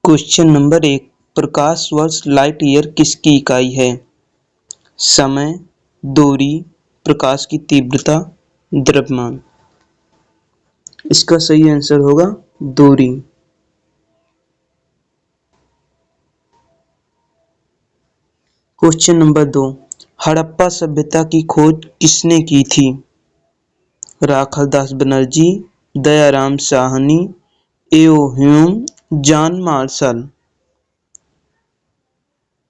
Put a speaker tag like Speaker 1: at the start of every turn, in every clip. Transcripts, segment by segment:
Speaker 1: Question number 1। प्रकाश वर्ष light year किसकी इकाई है? समय, दूरी, प्रकाश की तीव्रता, द्रव्यमान। इसका सही आंसर होगा दूरी। Question number 2। हड़प्पा सभ्यता की खोज किसने की थी? राखालदास बनर्जी, दयाराम साहनी, एओ ह्यूम, जॉन मार्शल।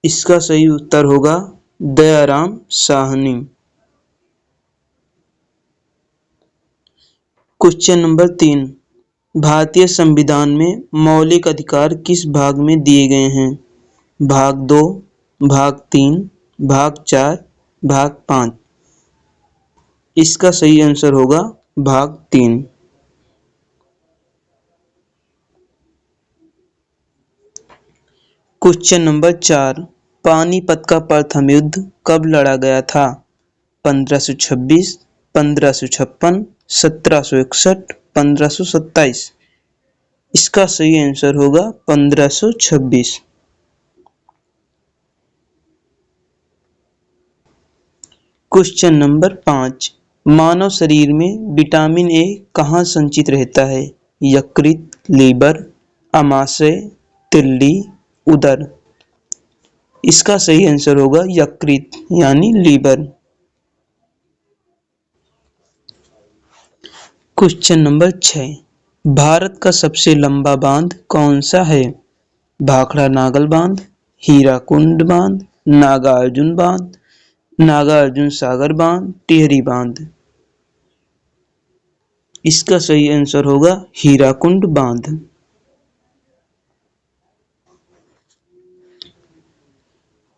Speaker 1: इसका सही उत्तर होगा दयाराम साहनी। Question number 3। भारतीय संविधान में मौलिक अधिकार किस भाग में दिए गए हैं? भाग 2, भाग 3, भाग 4, भाग 5। इसका सही आंसर होगा भाग 3। Question number 4। पानीपत का प्रथम युद्ध कब लड़ा गया था? 1526, 1556, 1761, 1527। इसका सही आंसर होगा 1526। Question number 5। मानव शरीर में विटामिन ए कहाँ संचित रहता है? यकृत, लीवर, आमाशय, तिल्ली, उदर। इसका सही आंसर होगा यकृत यानी लीवर। Question number 6। भारत का सबसे लंबा बांध कौन सा है? भाखड़ा नागल बांध, हीराकुंड बांध, नागार्जुन बांध, नागार्जुन सागर बांध, टिहरी बांध। इसका सही आंसर होगा हीराकुंड बांध।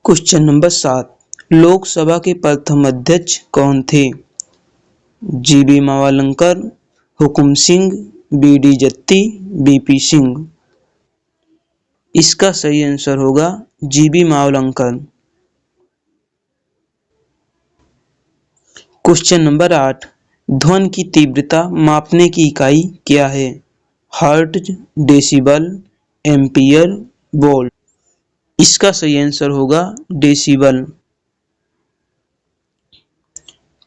Speaker 1: Question number 7। लोकसभा के प्रथम अध्यक्ष कौन थे? जीबी मावलंकर, हुकुम सिंह, बीडी जत्ती, बीपी सिंह। इसका सही आंसर होगा जीबी मावलंकर। Question number 8। ध्वनि की तीव्रता मापने की इकाई क्या है? Hertz, decibel, ampere, volt. इसका सही आंसर होगा डेसिबल।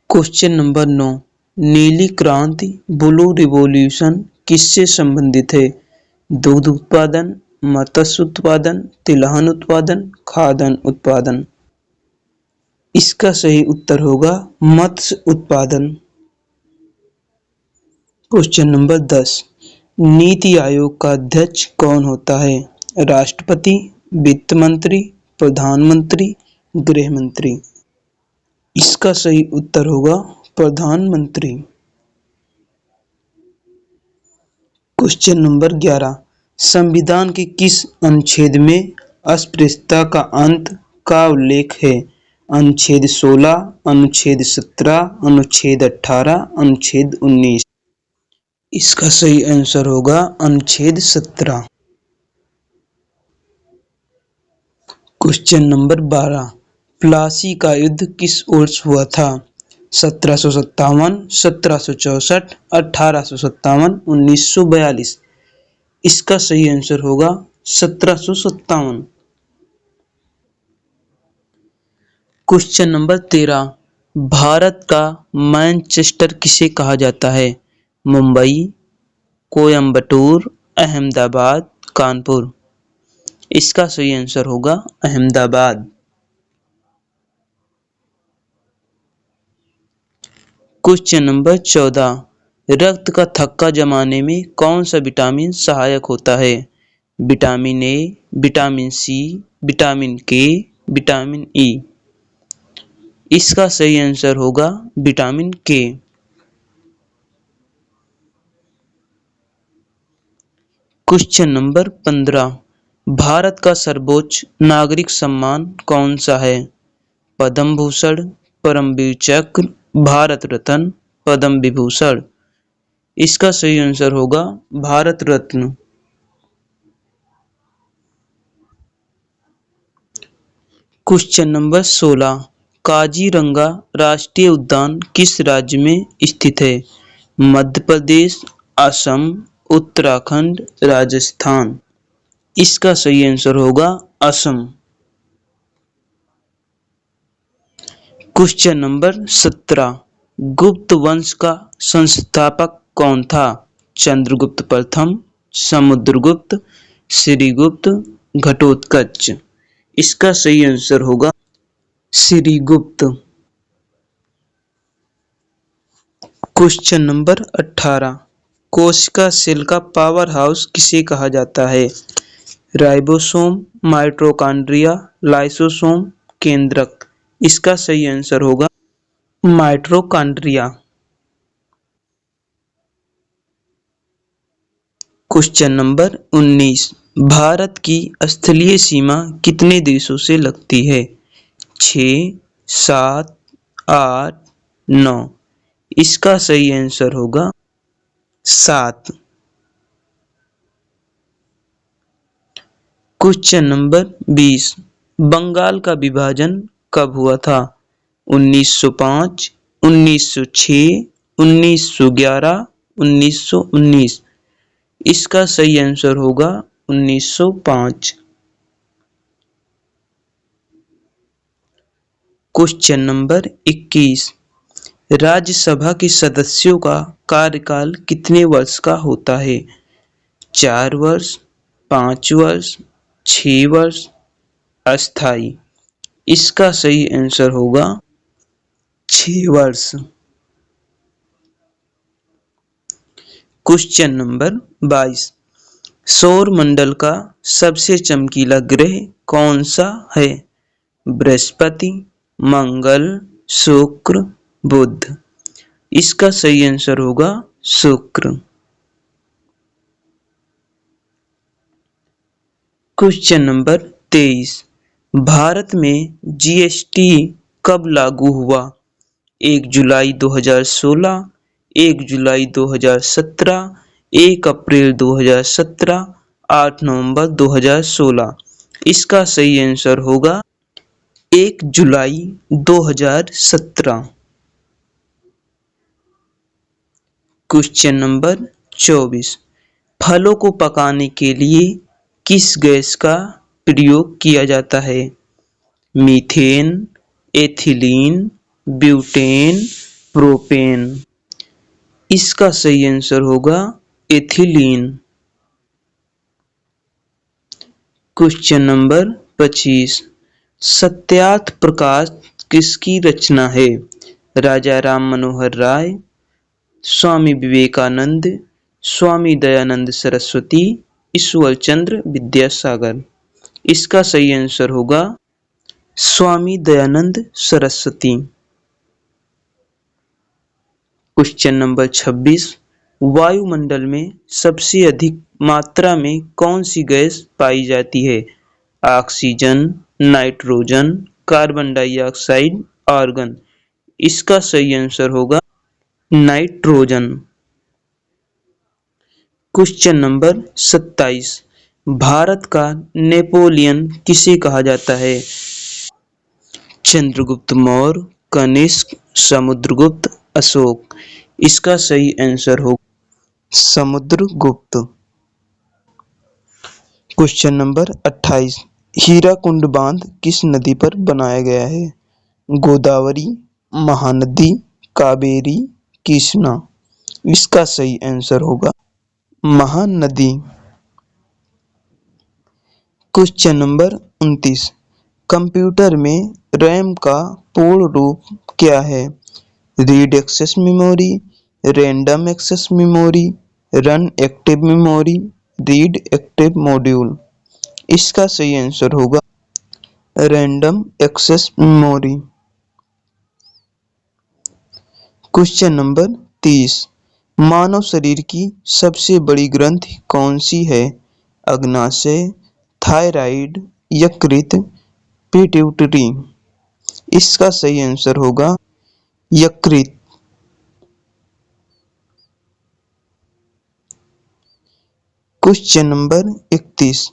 Speaker 1: Question number 9। नीली क्रांति ब्लू रिवॉल्यूशन किससे संबंधित है? दूध उत्पादन, मत्स्य उत्पादन, तिलहन उत्पादन, खाद्यान्न उत्पादन। इसका सही उत्तर होगा मत्स्य उत्पादन। Question number 10। नीति आयोग का अध्यक्ष कौन होता है? राष्ट्रपति, वित्त मंत्री, प्रधानमंत्री, गृह मंत्री। इसका सही उत्तर होगा प्रधानमंत्री। Question number 11। संविधान के किस अनुच्छेद में अस्पृश्यता का अंत का उल्लेख है? अनुच्छेद 16, अनुच्छेद 17, अनुच्छेद 18, अनुच्छेद 19। इसका सही आंसर होगा अनुच्छेद 17। Question number 12। प्लासी का युद्ध किस वर्ष हुआ था? 1757, 1764, 1857, 1942। इसका सही आंसर होगा 1757। Question number 13। भारत का मैनचेस्टर किसे कहा जाता है? मुंबई, कोयम्बटूर, अहमदाबाद, कानपुर। इसका सही आंसर होगा अहमदाबाद। Question number 14। रक्त का थक्का जमाने में कौन सा विटामिन सहायक होता है? Vitamin A, vitamin C, vitamin K, vitamin E. इसका सही आंसर होगा विटामिन के। Question number 15। भारत का सर्वोच्च नागरिक सम्मान कौन सा है? पद्म भूषण, परमवीर चक्र, भारत रत्न, पद्म विभूषण। इसका सही आंसर होगा भारत रत्न। Question number 16। काजीरंगा राष्ट्रीय उद्यान किस राज्य में स्थित है? मध्य प्रदेश, असम, उत्तराखंड, राजस्थान। इसका सही आंसर होगा असम। Question number 17। गुप्त वंश का संस्थापक कौन था? चंद्रगुप्त प्रथम, समुद्रगुप्त, श्रीगुप्त, घटोत्कच। इसका सही आंसर होगा श्रीगुप्त। Question number 18। कोशिका सेल का पावर हाउस किसे कहा जाता है? राइबोसोम, माइटोकॉन्ड्रिया, लाइसोसोम, केंद्रक। इसका सही आंसर होगा माइटोकॉन्ड्रिया। Question number 19। भारत की स्थलीय सीमा कितने देशों से लगती है? 6, 7, 8, 9। इसका सही आंसर होगा 7। Question number 20। बंगाल का विभाजन कब हुआ था? 1905, 1906, 1911, 1919। इसका सही आंसर होगा 1905। Question number 21। राज्यसभा के सदस्यों का कार्यकाल कितने वर्ष का होता है? 4 वर्ष, 5 वर्ष, 6 वर्ष, अस्थाई। इसका सही आंसर होगा 6 वर्ष। Question number 22। सौर मंडल का सबसे चमकीला ग्रह कौन सा है? बृहस्पति, मंगल, शुक्र, बुध। इसका सही आंसर होगा शुक्र। Question number 23। भारत में जीएसटी कब लागू हुआ? 1 जुलाई 2016, 1 जुलाई 2017, 1 अप्रैल 2017, 8 नवंबर 2016। इसका सही आंसर होगा 1 जुलाई 2017। Question number 24। फलों को पकाने के लिए किस गैस का प्रयोग किया जाता है? Methane, ethylene, butane, propane. इसका सही आंसर होगा ethylene. Question number 25। Satyarth Prakash किसकी रचना है? राजा राम मनोहर राय, स्वामी विवेकानंद, स्वामी दयानंद सरस्वती, ईश्वर चंद्र विद्यासागर। इसका सही आंसर होगा स्वामी दयानंद सरस्वती। Question number 26। वायुमंडल में सबसे अधिक मात्रा में कौन सी गैस पाई जाती है? Oxygen, nitrogen, carbon dioxide, argon. इसका सही आंसर होगा नाइट्रोजन। Question number 27। भारत का नेपोलियन किसे कहा जाता है? चंद्रगुप्त मौर्य, कनिष्क, समुद्रगुप्त, अशोक। इसका सही आंसर होगा समुद्रगुप्त। Question number 28। हीराकुंड बांध किस नदी पर बनाया गया है? गोदावरी, महानदी, कावेरी, कृष्णा। इसका सही आंसर होगा महानदी। Question number 29। कंप्यूटर में रैम का पूर्ण रूप क्या है? Read access memory, random access memory, run active memory, read active module. इसका सही आंसर होगा random access memory. Question number 30। मानव शरीर की सबसे बड़ी ग्रंथि कौन सी है? अग्नाशय, थायराइड, यकृत, पिट्यूटरी। इसका सही आंसर होगा यकृत। Question number 31।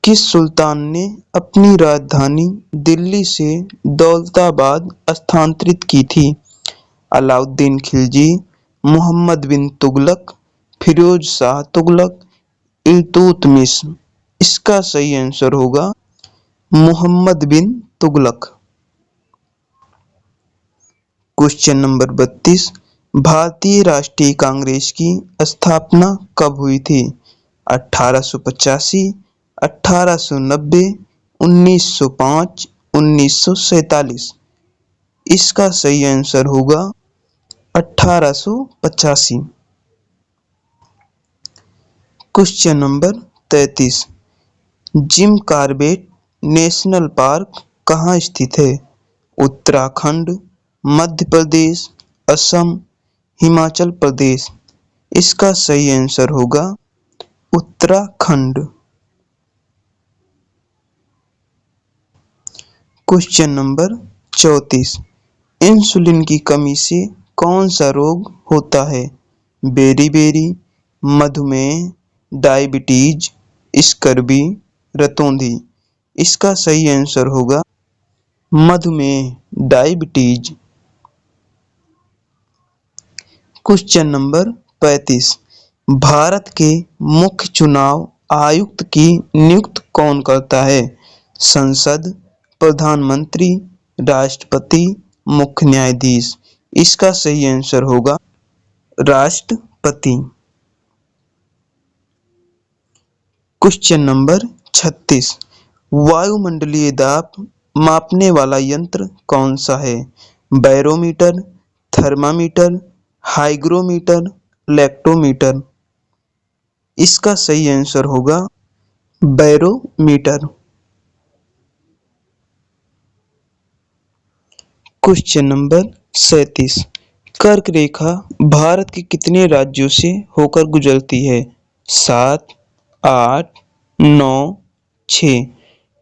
Speaker 1: किस सुल्तान ने अपनी राजधानी दिल्ली से दौलताबाद स्थानांतरित की थी? अलाउद्दीन खिलजी, मोहम्मद बिन तुगलक, फिरोज शाह तुगलक, इल्तुतमिश। इसका सही आंसर होगा मोहम्मद बिन तुगलक। Question number 32। भारतीय राष्ट्रीय कांग्रेस की स्थापना कब हुई थी? 1885, 1890, 1905, 1947। इसका सही आंसर होगा 1885। Question number 33। Jim Corbett national park कहाँ स्थित है? उत्तराखंड, मध्य प्रदेश, असम, हिमाचल प्रदेश। इसका सही आंसर होगा उत्तराखंड। Question number 34। इंसुलिन की कमी से कौन सा रोग होता है? बेरी, मधुमेह, डायबिटीज, स्कर्वी, रतौंधी। इसका सही आंसर होगा मधुमेह, डायबिटीज। Question number 35। भारत के मुख्य चुनाव आयुक्त की नियुक्ति कौन करता है? संसद, प्रधानमंत्री, राष्ट्रपति, मुख्य न्यायाधीश। इसका सही आंसर होगा राष्ट्रपति। Question number 36। वायुमंडलीय दाब मापने वाला यंत्र कौन सा है? Barometer, thermometer, hygrometer, lactometer. इसका सही आंसर होगा बैरोमीटर। Question number 37। कर्क रेखा भारत के कितने राज्यों से होकर गुजरती है? 7, 8, 9, 6।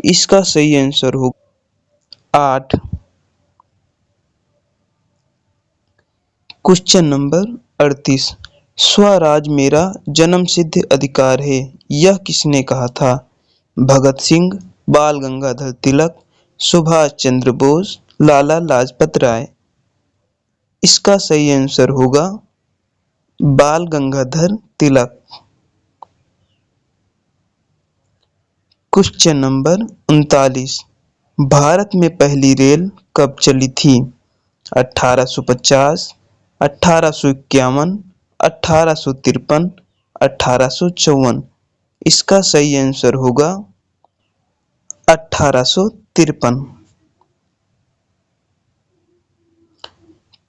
Speaker 1: इसका सही आंसर होगा 8। Question number 38। स्वराज मेरा जन्मसिद्ध अधिकार है, यह किसने कहा था? भगत सिंह, बाल गंगाधर तिलक, सुभाष चंद्र बोस, लाला लाजपत राय। इसका सही आंसर होगा बाल गंगाधर तिलक। Question number 39। भारत में पहली रेल कब चली थी? 1850, 1851, 1853, 1854। इसका सही आंसर होगा 1853।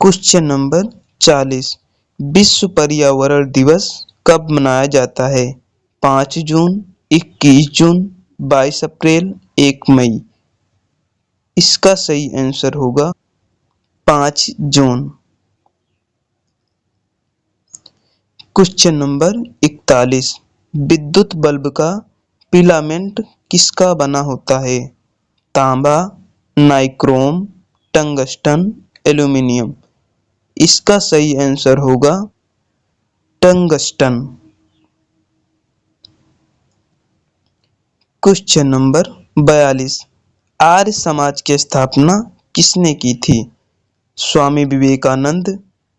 Speaker 1: Question number 40। विश्व पर्यावरण दिवस कब मनाया जाता है? 5 जून, 21 जून, 22 अप्रैल, 1 मई। इसका सही आंसर होगा 5 जून। Question number 41। विद्युत बल्ब का फिलामेंट किसका बना होता है? तांबा, नाइक्रोम, टंगस्टन, एल्यूमीनियम। इसका सही आंसर होगा tungsten. Question number 42। Arya Samaj की स्थापना किसने की थी? स्वामी विवेकानंद,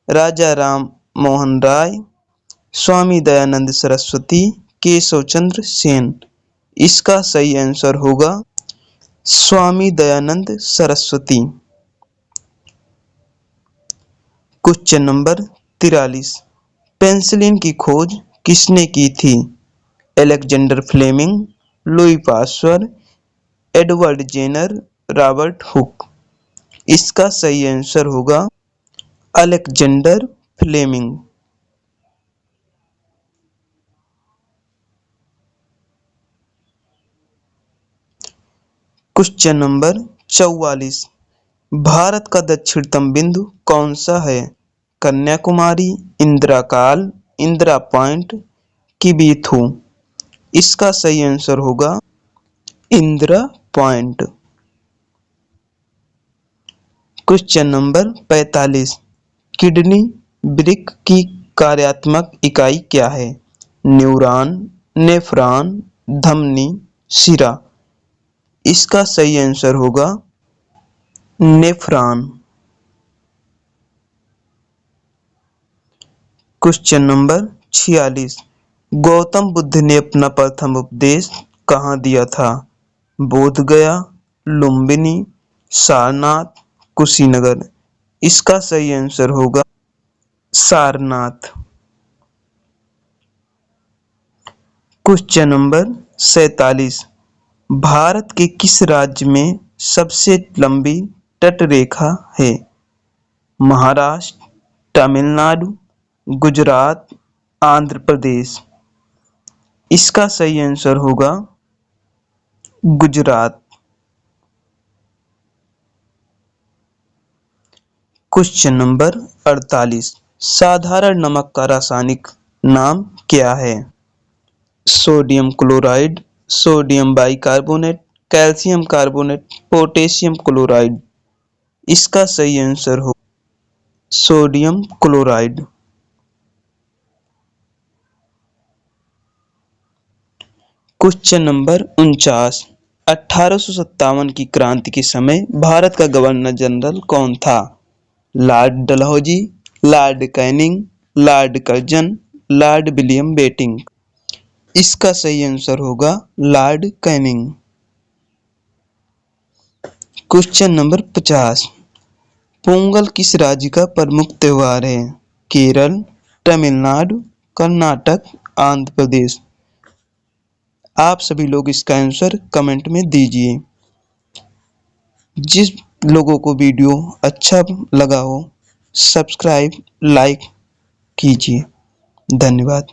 Speaker 1: राजा राम मोहन राय, स्वामी दयानंद सरस्वती, केशव चंद्र सेन। इसका सही आंसर होगा Swami Dayanand Saraswati. Question number 43। Penicillin की खोज किसने की थी? Alexander Fleming, Louis Pasteur, Edward Jenner, Robert Hooke. इसका सही आंसर होगा Alexander Fleming. Question number 44। Bharat का दक्षिणतम बिंदु कौन सा है? कन्याकुमारी, इंदिरा काल, इंदिरा पॉइंट, किबीथू। इसका सही आंसर होगा Indira Point. Question number 45। Kidney वृक्क की कार्यात्मक इकाई क्या है? न्यूरॉन, नेफ्रॉन, धमनी, शिरा। इसका सही आंसर होगा nephron. Question number 46। Gautam Buddha ने अपना प्रथम उपदेश कहाँ दिया था? बोध गया, लुम्बिनी, सारनाथ, कुशीनगर। इसका सही आंसर होगा सारनाथ। Question number 47। भारत के किस राज्य में सबसे लंबी तटरेखा है? महाराष्ट्र, तमिलनाडु, गुजरात, आंध्र प्रदेश। इसका सही आंसर होगा गुजरात। Question number 48। साधारण नमक का रासायनिक नाम क्या है? Sodium chloride, sodium bicarbonate, calcium carbonate, potassium chloride. इसका सही आंसर हो सोडियम क्लोराइड। Question number 49। 1857 की क्रांति के समय भारत का गवर्नर जनरल कौन था? Lord Dalhousie, Lord Canning, Lord Curzon, Lord William Bentinck. इसका सही आंसर होगा Lord Canning. Question number 50। Pongal किस राज्य का प्रमुख त्योहार है? केरल, तमिलनाडु, कर्नाटक, आंध्र प्रदेश। आप सभी लोग इसका आंसर कमेंट में दीजिए। जिस लोगों को वीडियो अच्छा लगा हो सब्सक्राइब लाइक कीजिए। धन्यवाद।